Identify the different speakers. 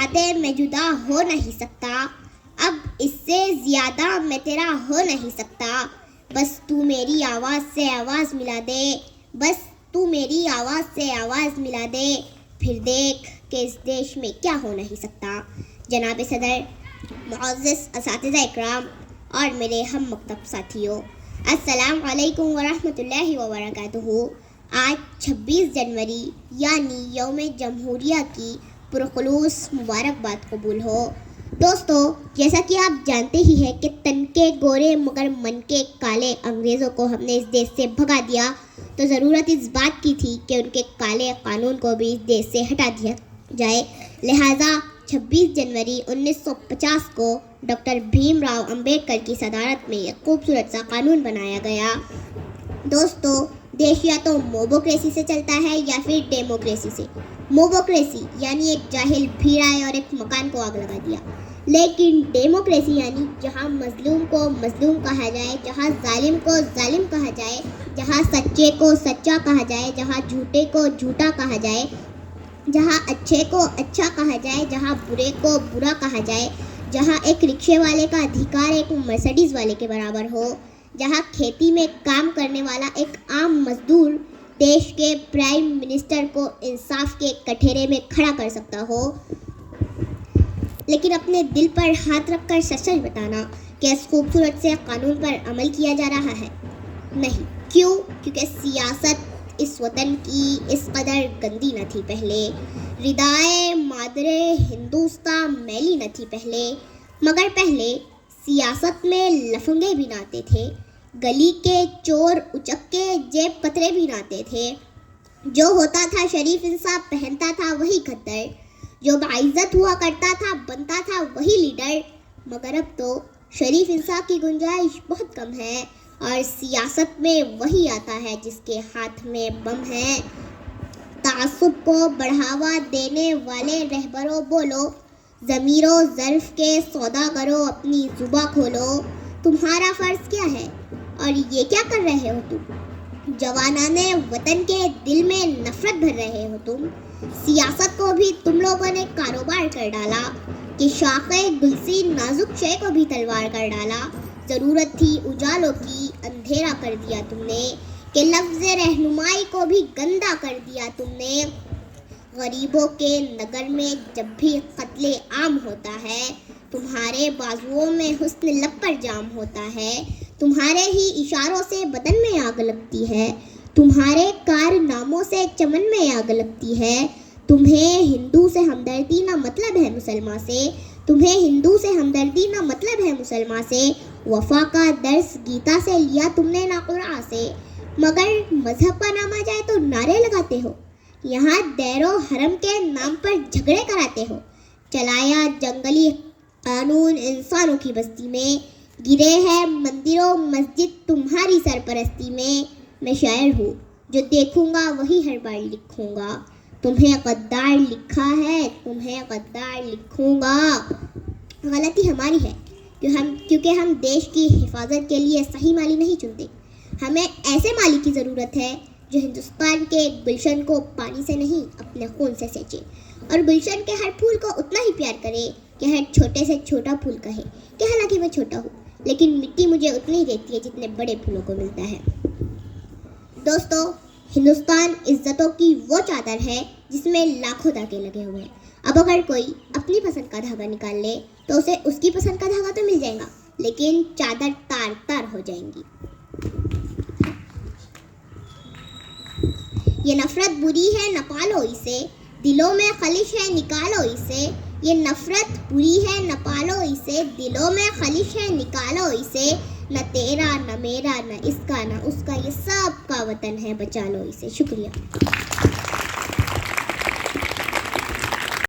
Speaker 1: زیادہ میں جدا ہو نہیں سکتا، اب اس سے زیادہ میں تیرا ہو نہیں سکتا، بس تو میری آواز سے آواز ملا دے، بس تو میری آواز سے آواز ملا دے، پھر دیکھ کہ اس دیش میں کیا ہو نہیں سکتا۔ جناب صدر، معزز اساتذہ اکرام اور میرے ہم مکتب ساتھیوں، السلام علیکم ورحمۃ اللہ وبرکاتہ۔ آج 26 جنوری یعنی یوم جمہوریہ کی پرخلوص مبارکباد قبول ہو۔ دوستو، جیسا کہ آپ جانتے ہی ہیں کہ تن کے گورے مگر من کے کالے انگریزوں کو ہم نے اس دیش سے بھگا دیا، تو ضرورت اس بات کی تھی کہ ان کے کالے قانون کو بھی اس دیش سے ہٹا دیا جائے۔ لہٰذا 26 جنوری 1950 کو ڈاکٹر بھیم راؤ امبیڈکر کی صدارت میں ایک خوبصورت سا قانون بنایا گیا۔ دوستو، دیش یا تو موبوکریسی سے چلتا ہے یا پھر ڈیموکریسی سے۔ موبوکریسی یعنی ایک جاہل بھیڑ آئے اور ایک مکان کو آگ لگا دیا، لیکن ڈیموکریسی یعنی جہاں مظلوم کو مظلوم کہا جائے، جہاں ظالم کو ظالم کہا جائے، جہاں سچے کو سچا کہا جائے، جہاں جھوٹے کو جھوٹا کہا جائے، جہاں اچھے کو اچھا کہا جائے، جہاں برے کو برا کہا جائے، جہاں ایک رکشے والے کا ادھیکار ایک مرسڈیز والے کے برابر ہو، جہاں کھیتی میں کام کرنے والا ایک عام مزدور دیش کے پرائم منسٹر کو انصاف کے کٹہرے میں کھڑا کر سکتا ہو۔ لیکن اپنے دل پر ہاتھ رکھ کر سچ سچ بتانا کہ اس خوبصورت سے قانون پر عمل کیا جا رہا ہے؟ نہیں۔ کیوں؟ کیونکہ سیاست اس وطن کی اس قدر گندی نہ تھی پہلے، ردائے مادر ہندوستان میلی نہ تھی پہلے، مگر پہلے سیاست میں لفنگے بھی نہ آتے تھے، گلی کے چور اچکے جیب کترے بھی نہ آتے تھے، جو ہوتا تھا شریف انصاف پہنتا تھا وہی کھدر، جو باعزت ہوا کرتا تھا بنتا تھا وہی لیڈر۔ مگر اب تو شریف انصاف کی گنجائش بہت کم ہے اور سیاست میں وہی آتا ہے جس کے ہاتھ میں بم ہے۔ تعصب کو بڑھاوا دینے والے رہبروں بولو، ضمیر و ظرف کے سوداگروں اپنی زباں کھولو، تمہارا فرض کیا ہے اور یہ کیا کر رہے ہو تم؟ جوانان وطن کے دل میں نفرت بھر رہے ہو تم۔ سیاست کو بھی تم لوگوں نے کاروبار کر ڈالا کہ شاخِ گلسی نازک شے کو بھی تلوار کر ڈالا۔ ضرورت تھی اجالوں کی، اندھیرا کر دیا تم نے، کہ لفظ رہنمائی کو بھی گندا کر دیا تم نے۔ غریبوں کے نگر میں جب بھی قتل عام ہوتا ہے، تمہارے بازوؤں میں حسن لب پر جام ہوتا ہے، تمہارے ہی اشاروں سے بدن میں آگ لگتی ہے، تمہارے کارناموں سے چمن میں آگ لگتی ہے۔ تمہیں ہندو سے ہمدردی نہ مطلب ہے مسلمان سے، تمہیں ہندو سے ہمدردی نہ مطلب ہے مسلمان سے۔ وفا کا درس گیتا سے لیا تم نے نہ قرآن سے، مگر مذہب کا نام آ جائے تو نعرے لگاتے ہو، یہاں دیر و حرم کے نام پر جھگڑے کراتے ہو۔ چلایا جنگلی قانون انسانوں کی بستی میں، گرے ہیں مندر و مسجد تمہاری سرپرستی میں شاعر ہوں، جو دیکھوں گا وہی ہر بار لکھوں گا، تمہیں غدار لکھا ہے تمہیں غدار لکھوں گا۔ غلطی ہماری ہے کیونکہ ہم دیش کی حفاظت کے لیے صحیح مالی نہیں چنتے۔ ہمیں ایسے مالی کی ضرورت ہے جو ہندوستان کے گلشن کو پانی سے نہیں اپنے خون سے سینچے، اور گلشن کے ہر پھول کو اتنا ہی پیار کرے کہ ہر چھوٹے سے چھوٹا پھول کہے کہ حالانکہ میں چھوٹا ہوں لیکن مٹی مجھے اتنی ہی دیتی ہے جتنے بڑے پھولوں کو ملتا ہے۔ دوستو، ہندوستان عزتوں کی وہ چادر ہے جس میں لاکھوں دھاگے لگے ہوئے ہیں۔ اب اگر کوئی اپنی پسند کا دھاگا نکال لے تو اسے اس کی پسند کا دھاگا تو مل جائے گا، لیکن چادر تار تار ہو جائیں گی۔ یہ نفرت بری ہے نہ پالو اسے، دلوں میں خلش ہے نکالو اسے۔ یہ نفرت بری ہے نہ پالو اسے، دلوں میں خلش ہے نکالو اسے۔ نہ تیرا نہ میرا نہ اس کا نہ اس کا، یہ سب کا وطن ہے، بچا لو اسے۔ شکریہ۔